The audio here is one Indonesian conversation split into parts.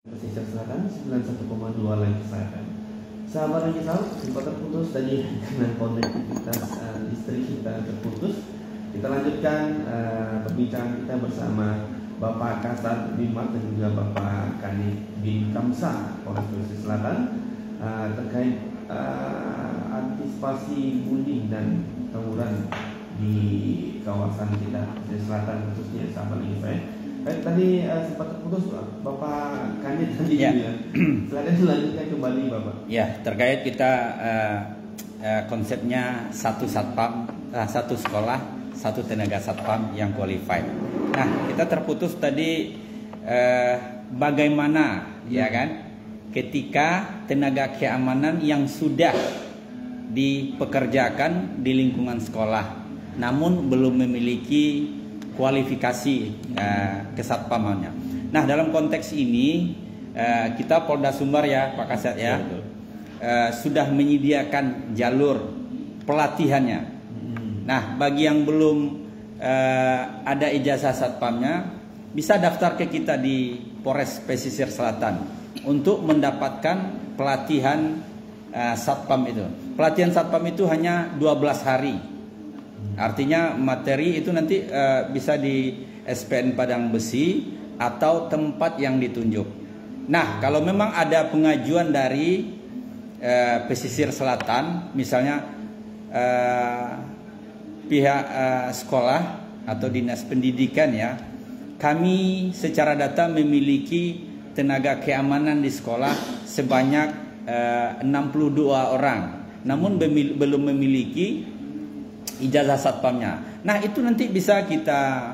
Pesisir Selatan 91,2 Langit Selatan. Sahabat Langit Selatan, sempat terputus tadi dengan konektivitas listrik kita terputus. Kita lanjutkan perbincangan kita bersama Bapak Kasat Binmat dan juga Bapak Kanit bin Kamsa Polres Pesisir Selatan terkait antisipasi bullying dan tawuran di kawasan kita Pesisir Selatan, khususnya sahabat Langit Selatan. Tadi sempat terputus Bapak Kanit tadi ya. Silakan dilanjutkan kembali Bapak. Ya, terkait kita konsepnya satu satpam, satu sekolah, satu tenaga satpam yang qualified. Nah, kita terputus tadi bagaimana ya kan ketika tenaga keamanan yang sudah dipekerjakan di lingkungan sekolah namun belum memiliki kualifikasi kesatpamannya. Nah, dalam konteks ini kita Polda Sumbar ya Pak Kasat ya sudah menyediakan jalur pelatihannya. Nah, bagi yang belum ada ijazah satpamnya bisa daftar ke kita di Polres Pesisir Selatan untuk mendapatkan pelatihan satpam itu. Pelatihan satpam itu hanya 12 hari. Artinya materi itu nanti bisa di SPN Padang Besi atau tempat yang ditunjuk. Nah, kalau memang ada pengajuan dari Pesisir Selatan, misalnya pihak sekolah atau dinas pendidikan ya, kami secara data memiliki tenaga keamanan di sekolah sebanyak 62 orang, namun belum memiliki ijazah satpamnya. Nah, itu nanti bisa kita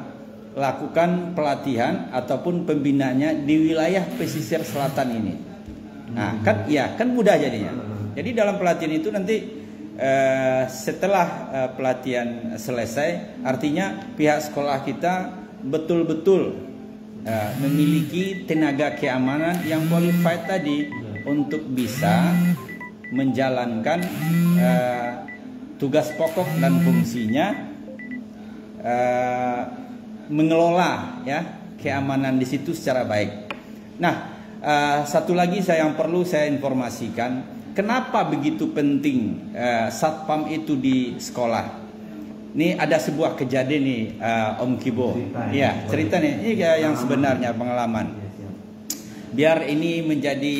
lakukan pelatihan ataupun pembinaannya di wilayah Pesisir Selatan ini. Nah, kan mudah jadinya. Jadi dalam pelatihan itu nanti setelah pelatihan selesai, artinya pihak sekolah kita betul-betul memiliki tenaga keamanan yang qualified tadi untuk bisa menjalankan tugas pokok dan fungsinya mengelola ya keamanan di situ secara baik. Nah, satu lagi yang perlu saya informasikan, kenapa begitu penting satpam itu di sekolah? Ini ada sebuah kejadian nih Om Kibo. Iya, cerita nih. Ini yang sebenarnya pengalaman. Biar ini menjadi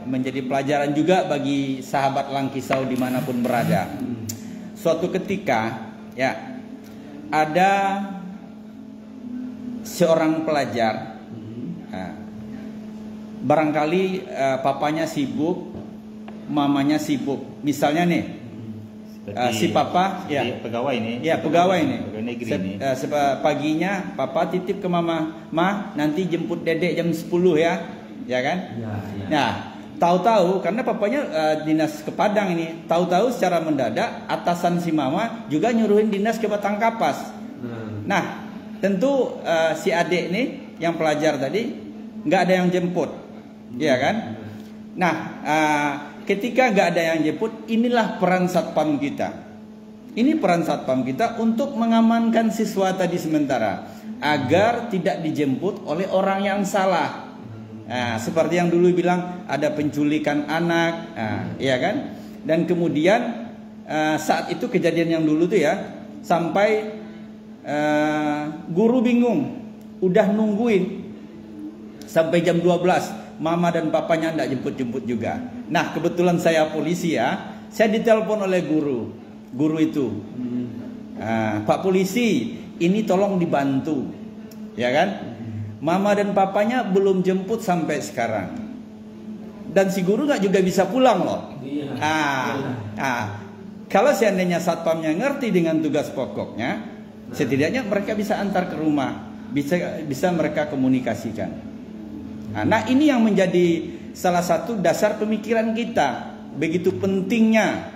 menjadi pelajaran juga bagi sahabat Langkisau dimanapun berada. Suatu ketika ya ada seorang pelajar, barangkali papanya sibuk, mamanya sibuk. Misalnya nih si papa ya pegawai ini, ya pegawai ini, negeri ini. Paginya papa titip ke mama, ma nanti jemput dedek jam 10 ya kan? Ya. Nah, tahu-tahu karena papanya dinas ke Padang ini, tahu-tahu secara mendadak atasan si mama juga nyuruhin dinas ke Batang Kapas. Nah, tentu si adik nih yang pelajar tadi nggak ada yang jemput, ya kan? Nah, ketika nggak ada yang jemput, inilah peran satpam kita. Ini peran satpam kita untuk mengamankan siswa tadi sementara agar tidak dijemput oleh orang yang salah. Nah, seperti yang dulu bilang ada penculikan anak, ya kan? Dan kemudian saat itu kejadian yang dulu tuh ya, sampai guru bingung, udah nungguin sampai jam 12, mama dan papanya nggak jemput-jemput juga. Nah, kebetulan saya polisi ya, saya ditelepon oleh guru itu, Pak polisi, ini tolong dibantu, ya kan? Mama dan papanya belum jemput sampai sekarang. Dan si guru nggak juga bisa pulang loh. Kalau seandainya satpamnya ngerti dengan tugas pokoknya, setidaknya mereka bisa antar ke rumah, bisa mereka komunikasikan. Nah, ini yang menjadi salah satu dasar pemikiran kita. Begitu pentingnya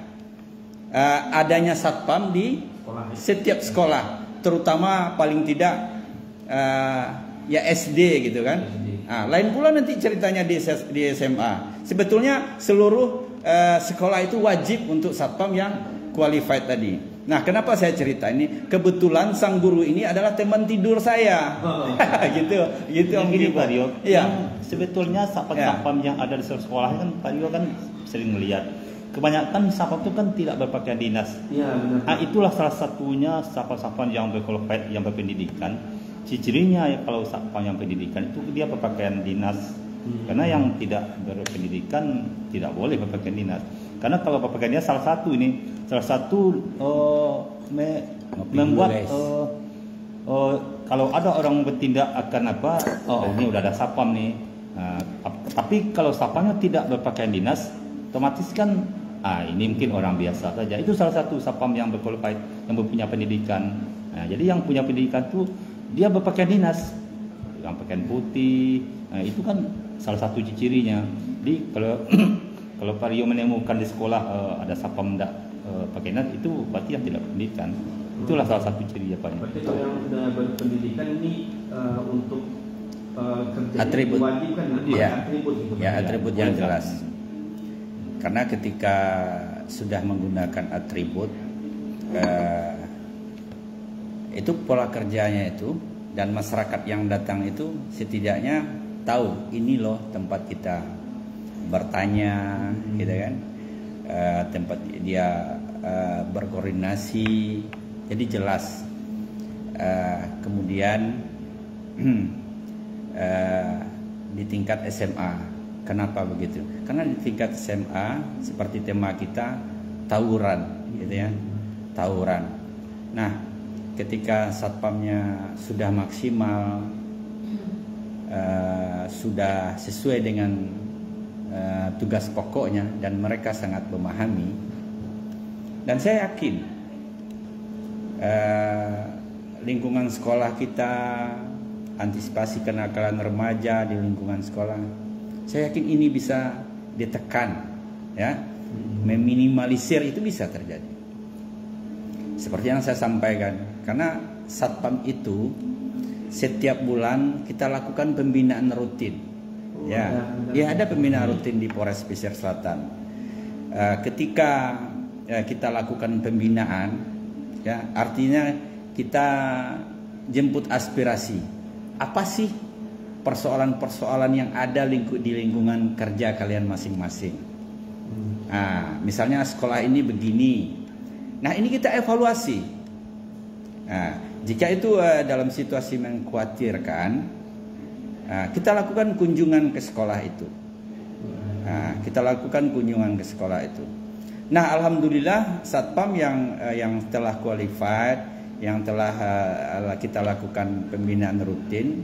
adanya satpam di setiap sekolah, terutama paling tidak ya SD gitu kan. Nah, lain pula nanti ceritanya di SMA. Sebetulnya seluruh sekolah itu wajib untuk satpam yang qualified tadi. Nah, kenapa saya cerita ini? Kebetulan sang guru ini adalah teman tidur saya. gitu Yang gini Pak Rio, Iya. sebetulnya satpam yang ada di sekolah kan Pak Rio kan sering melihat. Kebanyakan satpam itu kan tidak berpakaian dinas. Iya, benar. Nah, itulah salah satunya satpam yang berqualified, yang berpendidikan. Cirinya ya kalau satpam yang pendidikan itu dia berpakaian dinas. Karena yang tidak berpendidikan tidak boleh berpakaian dinas. Karena kalau berpakaian dinas salah satu membuat kalau ada orang bertindak akan apa? Ini udah ada satpam nih. Tapi kalau satpamnya tidak berpakaian dinas, otomatis kan ini mungkin orang biasa saja. Itu salah satu satpam yang berqualified, yang punya pendidikan. Jadi yang punya pendidikan tuh dia berpakaian dinas, yang pakaian putih. Itu kan salah satu cirinya. Jadi kalau Pak Rio menemukan di sekolah ada satpam tidak pakai dinas, itu berarti yang tidak berpendidikan. Itulah salah satu ciri ya Pak. Berarti kalau yang sudah berpendidikan ini untuk kerja Atribut. wajib kan atribut gitu. Ya, atribut yang jelas. Karena ketika sudah menggunakan atribut, itu pola kerjanya itu, dan masyarakat yang datang itu setidaknya tahu ini loh tempat kita bertanya, gitu kan, tempat dia berkoordinasi, jadi jelas. Kemudian di tingkat SMA, kenapa begitu? Karena di tingkat SMA seperti tema kita tawuran, gitu ya, tawuran. Nah, ketika satpamnya sudah maksimal, sudah sesuai dengan tugas pokoknya dan mereka sangat memahami, dan saya yakin lingkungan sekolah kita, antisipasi kenakalan remaja di lingkungan sekolah, saya yakin ini bisa ditekan, ya, meminimalisir itu bisa terjadi. Seperti yang saya sampaikan, karena satpam itu setiap bulan kita lakukan pembinaan rutin. Ya ada pembinaan rutin di Polres Pesisir Selatan. Ketika kita lakukan pembinaan, ya artinya kita jemput aspirasi. Apa sih persoalan-persoalan yang ada di lingkungan kerja kalian masing-masing? Misalnya sekolah ini begini. Nah, ini kita evaluasi. Nah, jika itu dalam situasi mengkhawatirkan, kita lakukan kunjungan ke sekolah itu. Nah, alhamdulillah satpam yang telah qualified, yang telah kita lakukan pembinaan rutin,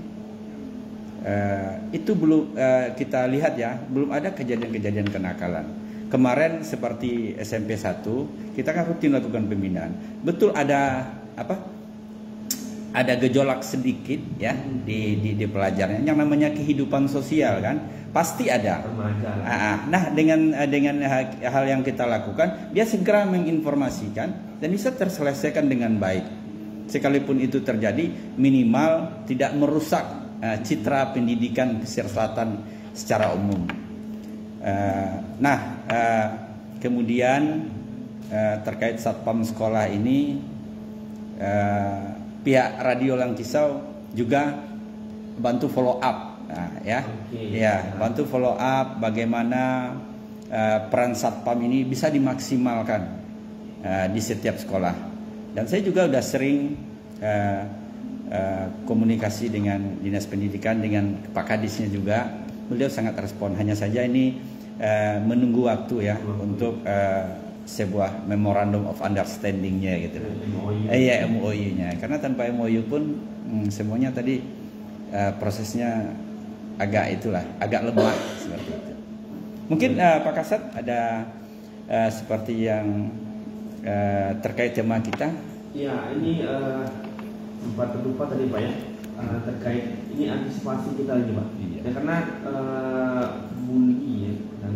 itu belum kita lihat ya, belum ada kejadian-kejadian kenakalan. Kemarin seperti SMP 1 kita kan rutin lakukan pembinaan. Betul ada ada gejolak sedikit ya di pelajarnya, yang namanya kehidupan sosial kan pasti ada. Nah, dengan hal yang kita lakukan, dia segera menginformasikan dan bisa terselesaikan dengan baik. Sekalipun itu terjadi, minimal tidak merusak citra pendidikan Pesisir Selatan secara umum. Kemudian terkait satpam sekolah ini, pihak Radio Langkisau juga bantu follow up, bantu follow up bagaimana peran satpam ini bisa dimaksimalkan di setiap sekolah. Dan saya juga sudah sering komunikasi dengan Dinas Pendidikan, dengan Pak Kadisnya juga, beliau sangat respon. Hanya saja ini menunggu waktu ya untuk sebuah memorandum of understanding-nya gitu. MOU-nya. Karena tanpa MOU pun semuanya tadi prosesnya agak lemah seperti itu. Mungkin Pak Kasat ada seperti yang terkait tema kita. Ya, ini sempat terlupa tadi Pak ya, terkait ini antisipasi kita lagi Pak. Iya. Ya, karena bully ya, dan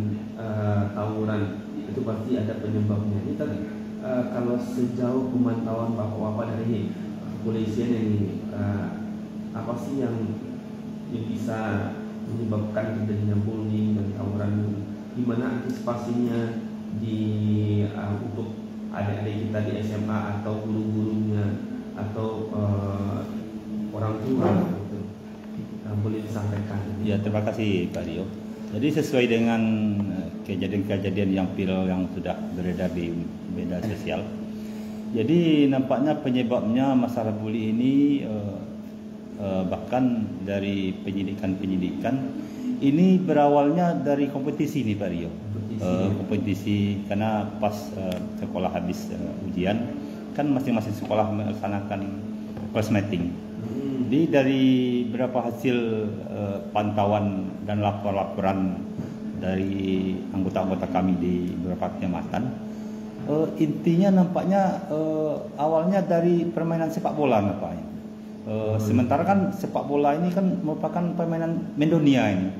tawuran itu pasti ada penyebabnya. Ini tadi kalau sejauh pemantauan Bapak dari kepolisian ini, apa sih yang bisa menyebabkan terjadinya bullying dan tawuran? Gimana antisipasinya untuk adik-adik kita di SMA atau guru-gurunya atau orang tua gitu. Boleh disampaikan. Ya, terima kasih Pak Rio. Jadi sesuai dengan kejadian-kejadian yang viral yang sudah beredar di media sosial. Jadi nampaknya penyebabnya masalah bully ini bahkan dari penyidikan ini berawalnya dari kompetisi nih Pak Rio. Kompetisi karena pas sekolah habis ujian kan masing-masing sekolah melaksanakan class meeting. Jadi dari beberapa hasil pantauan dan laporan dari anggota-anggota kami di beberapa kecamatan, intinya nampaknya awalnya dari permainan sepak bola nampaknya. Sementara kan sepak bola ini kan merupakan permainan mendunia ini.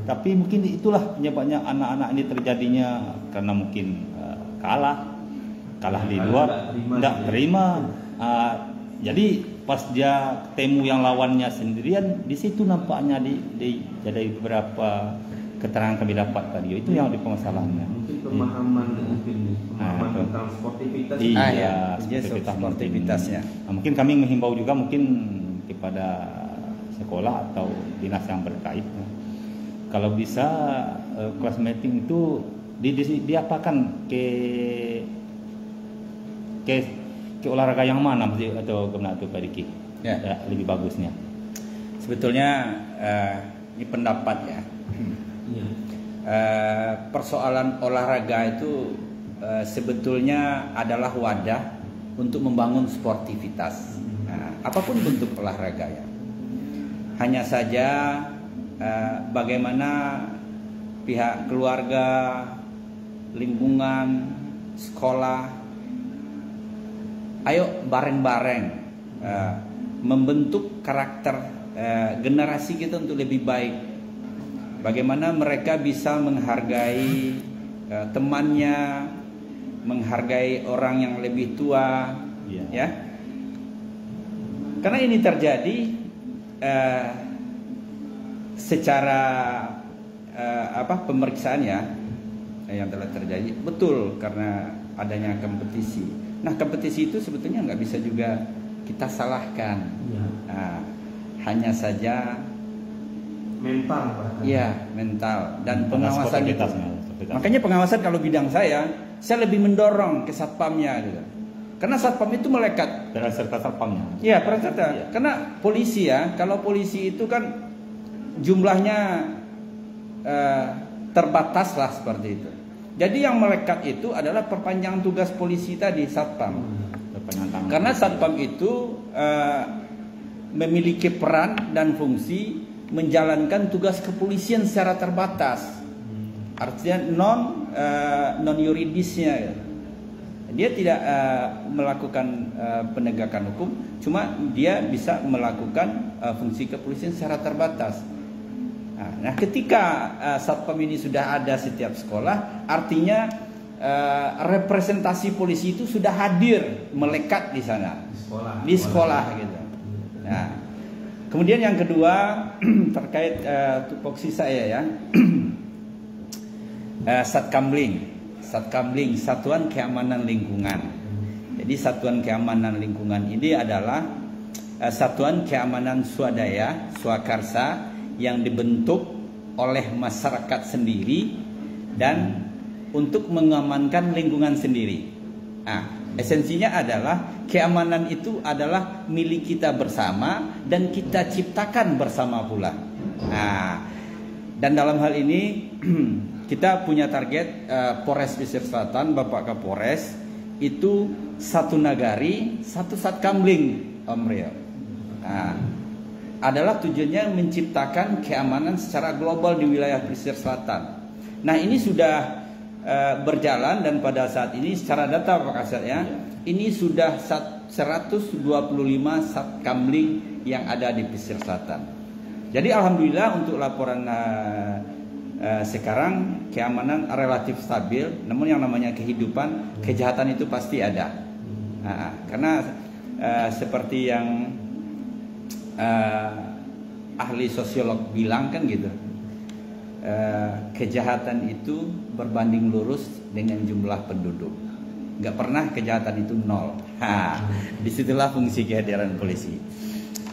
Tapi mungkin itulah penyebabnya anak-anak ini terjadinya karena mungkin kalah di luar, tidak terima. Jadi pas dia ketemu yang lawannya sendirian, di situ nampaknya jadi beberapa keterangan kami dapat tadi. Itu yang dipermasalahannya. Mungkin pemahaman tentang sportivitas. Iya, sportivitasnya. Mungkin kami menghimbau juga mungkin kepada sekolah atau dinas yang berkait. Kalau bisa class meeting itu diapakan ke olahraga yang mana atau kemana tuh Pak Diki? Ya, lebih bagusnya. Sebetulnya ini pendapat ya. Persoalan olahraga itu sebetulnya adalah wadah untuk membangun sportivitas. Apapun bentuk olahraga ya. Hanya saja bagaimana pihak keluarga, lingkungan, sekolah, ayo bareng-bareng membentuk karakter generasi kita untuk lebih baik. Bagaimana mereka bisa menghargai temannya, menghargai orang yang lebih tua, ya. Karena ini terjadi secara pemeriksaan ya yang telah terjadi betul karena adanya kompetisi. Nah, kompetisi itu sebetulnya nggak bisa juga kita salahkan. Hanya saja mental, ya mental dan pengawasan itu. Makanya pengawasan kalau bidang saya lebih mendorong ke satpamnya gitu. Karena satpam itu melekat. Peran serta satpamnya. Iya, peran serta. Ya. Karena polisi ya, kalau polisi itu kan jumlahnya terbatas lah seperti itu. Jadi yang melekat itu adalah perpanjangan tugas polisi tadi, satpam. Karena satpam itu memiliki peran dan fungsi menjalankan tugas kepolisian secara terbatas. Artinya non yuridisnya. Dia tidak melakukan penegakan hukum, cuma dia bisa melakukan fungsi kepolisian secara terbatas. Nah, ketika satpam ini sudah ada setiap sekolah, artinya representasi polisi itu sudah hadir, melekat di sana, di sekolah gitu. Nah, kemudian yang kedua terkait tupoksi saya ya, Satkamling, Satuan Keamanan Lingkungan. Jadi Satuan Keamanan Lingkungan ini adalah satuan keamanan swadaya, swakarsa yang dibentuk oleh masyarakat sendiri dan untuk mengamankan lingkungan sendiri. Esensinya adalah keamanan itu adalah milik kita bersama dan kita ciptakan bersama pula. Dan dalam hal ini kita punya target Polres Pesisir Selatan, Bapak Kapolres itu satu nagari, satu satkamling, Om Rio. Adalah tujuannya menciptakan keamanan secara global di wilayah Pesisir Selatan. Nah, ini sudah berjalan dan pada saat ini secara data Pak Kasat ya, ini sudah 125 satkamling yang ada di Pesisir Selatan. Jadi alhamdulillah untuk laporan sekarang keamanan relatif stabil, namun yang namanya kehidupan, kejahatan itu pasti ada. Karena seperti yang ahli sosiolog bilang kan gitu, kejahatan itu berbanding lurus dengan jumlah penduduk. nggak pernah kejahatan itu nol. Disitulah fungsi kehadiran polisi.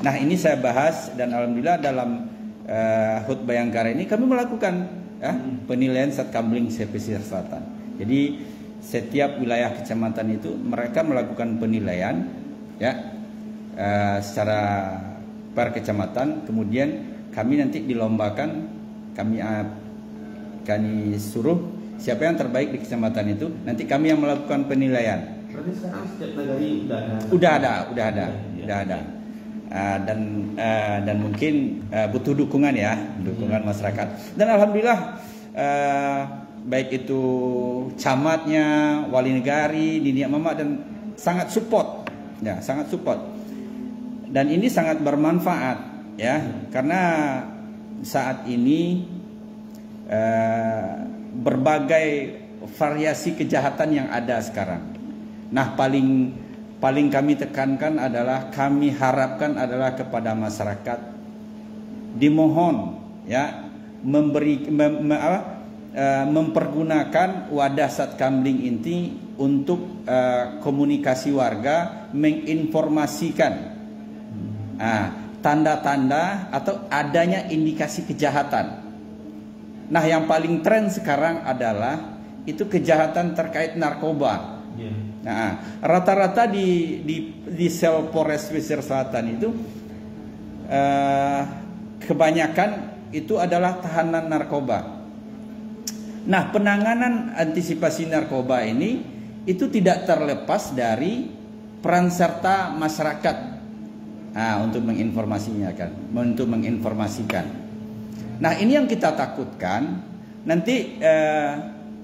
Nah ini saya bahas dan alhamdulillah dalam HUT Bayangkara ini kami melakukan penilaian Satkambling pesisir selatan. Jadi setiap wilayah kecamatan itu mereka melakukan penilaian secara per kecamatan, kemudian kami nanti dilombakan, kami suruh siapa yang terbaik di kecamatan itu, nanti kami yang melakukan penilaian. Berarti sekarang setiap negari udah ada. Dan mungkin butuh dukungan dukungan masyarakat. Dan alhamdulillah baik itu camatnya, wali negari, Diniak Mamak dan sangat support, sangat support. Dan ini sangat bermanfaat karena saat ini berbagai variasi kejahatan yang ada sekarang. Nah, paling kami tekankan adalah, kami harapkan adalah kepada masyarakat dimohon mempergunakan wadah Satkambling ini untuk komunikasi warga, menginformasikan tanda-tanda atau adanya indikasi kejahatan. Nah, yang paling tren sekarang adalah itu kejahatan terkait narkoba. Nah, rata-rata di sel Polres Pesisir Selatan itu kebanyakan itu adalah tahanan narkoba. Nah, penanganan antisipasi narkoba ini itu tidak terlepas dari peran serta masyarakat untuk menginformasikan. Nah, ini yang kita takutkan, nanti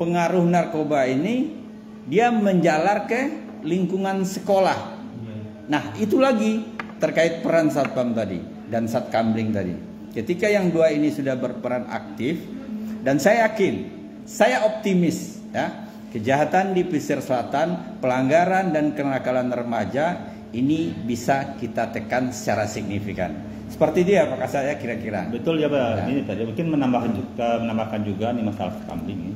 pengaruh narkoba ini dia menjalar ke lingkungan sekolah. Nah, itu lagi terkait peran Satpam tadi dan Satkambling tadi. Ketika yang dua ini sudah berperan aktif, dan saya yakin, saya optimis kejahatan di pesisir selatan, pelanggaran dan kenakalan remaja ini bisa kita tekan secara signifikan. Seperti dia Pak Kasat kira-kira. Betul ya Pak. Ini tadi mungkin menambahkan juga nih masalah Satkambling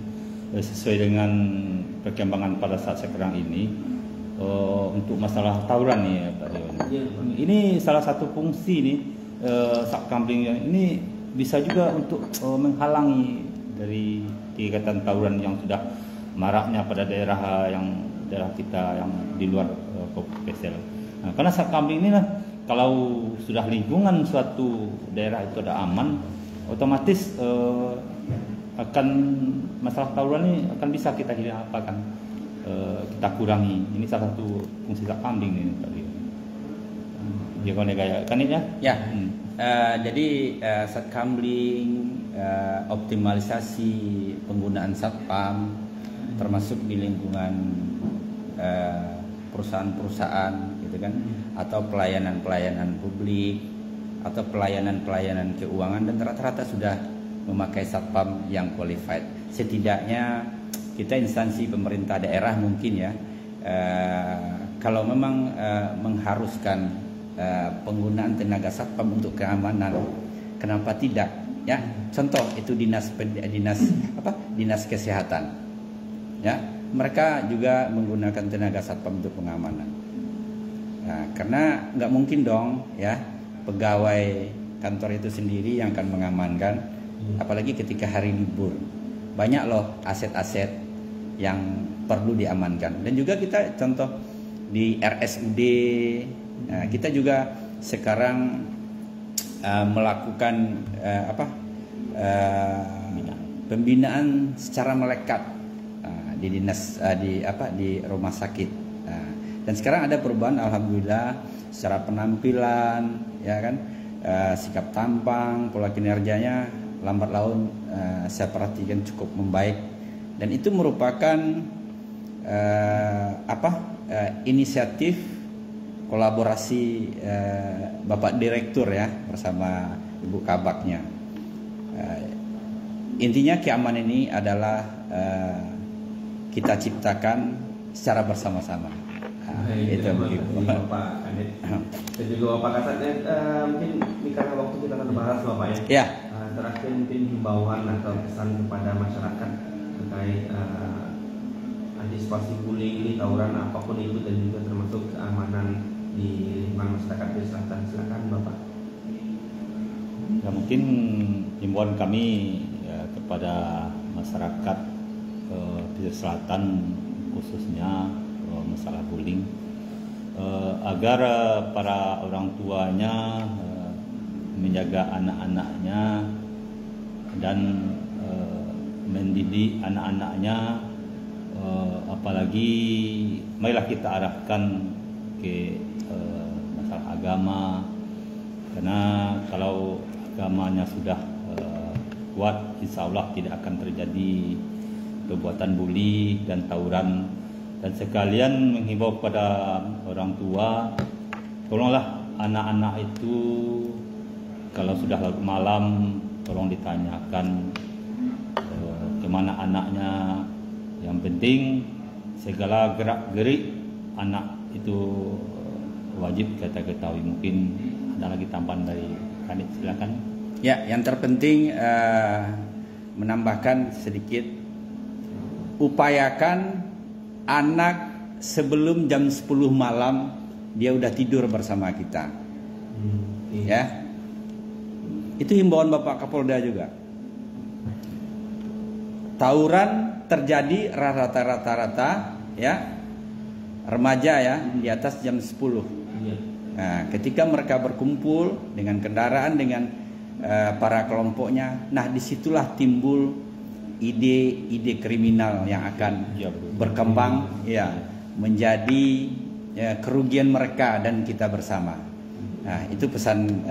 sesuai dengan perkembangan pada saat sekarang ini untuk masalah tawuran nih Pak Dewan. Ini salah satu fungsi nih Satkambling ini bisa juga untuk menghalangi dari kegiatan tawuran yang sudah maraknya pada daerah kita yang di luar PSL. Nah, karena Satkambling ini kalau sudah lingkungan suatu daerah itu ada aman, otomatis akan masalah tawuran ini akan bisa kita kita kurangi. Ini salah satu fungsi Satkambling ini tadi. Ya kan ya? Ya. Jadi Satkambling optimalisasi penggunaan Satpam termasuk di lingkungan perusahaan-perusahaan gitu kan, atau pelayanan-pelayanan publik atau pelayanan-pelayanan keuangan, dan rata-rata sudah memakai Satpam yang qualified. Setidaknya kita instansi pemerintah daerah mungkin kalau memang mengharuskan penggunaan tenaga Satpam untuk keamanan, kenapa tidak contoh itu dinas kesehatan mereka juga menggunakan tenaga Satpam untuk pengamanan. Nah, karena nggak mungkin dong pegawai kantor itu sendiri yang akan mengamankan, apalagi ketika hari libur. Banyak loh aset-aset yang perlu diamankan. Dan juga kita contoh di RSUD, kita juga sekarang melakukan pembinaan secara melekat di dinas di rumah sakit. Dan sekarang ada perubahan alhamdulillah secara penampilan sikap tampang, pola kinerjanya lambat laun saya perhatikan cukup membaik, dan itu merupakan inisiatif kolaborasi Bapak Direktur bersama Ibu Kabaknya. Intinya keamanan ini adalah kita ciptakan secara bersama-sama. Itu begitu. Bapak Kadit dan juga Bapak Kasat. Mungkin ini karena waktu kita akan bahas Bapak ya. Terakhir mungkin himbauan atau pesan kepada masyarakat terkait antisipasi bullying, tawuran apapun itu, dan juga termasuk keamanan di lingkungan masyarakat pesisir selatan. Silakan Bapak. Ya, mungkin himbauan kami ya, kepada masyarakat pesisir selatan khususnya masalah bullying, agar para orang tuanya menjaga anak-anaknya dan mendidik anak-anaknya, apalagi marilah kita arahkan ke masalah agama, karena kalau agamanya sudah kuat, insya Allah tidak akan terjadi perbuatan bully dan tawuran. Dan sekalian menghimbau kepada orang tua, tolonglah anak-anak itu kalau sudah larut malam, tolong ditanyakan kemana anaknya. Yang penting segala gerak-gerik anak itu wajib kita ketahui. Mungkin ada lagi tambahan dari Kanit, silakan. Ya, yang terpenting menambahkan sedikit, upayakan anak sebelum jam 10 malam dia udah tidur bersama kita. Ya. Itu himbauan Bapak Kapolda juga. Tawuran terjadi rata-rata ya remaja ya di atas jam 10. Nah, ketika mereka berkumpul dengan kendaraan, dengan para kelompoknya, nah disitulah timbul ide-ide kriminal yang akan berkembang ya menjadi kerugian mereka dan kita bersama. Nah, itu pesan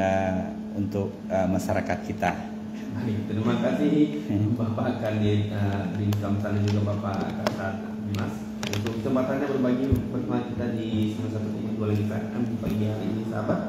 untuk masyarakat kita. Baik, terima kasih Bapak Kanit Rimsam dan juga Bapak Kasat Mas untuk kesempatannya berbagi bersama kita di semester 1 lagi pagi hari ini, sahabat.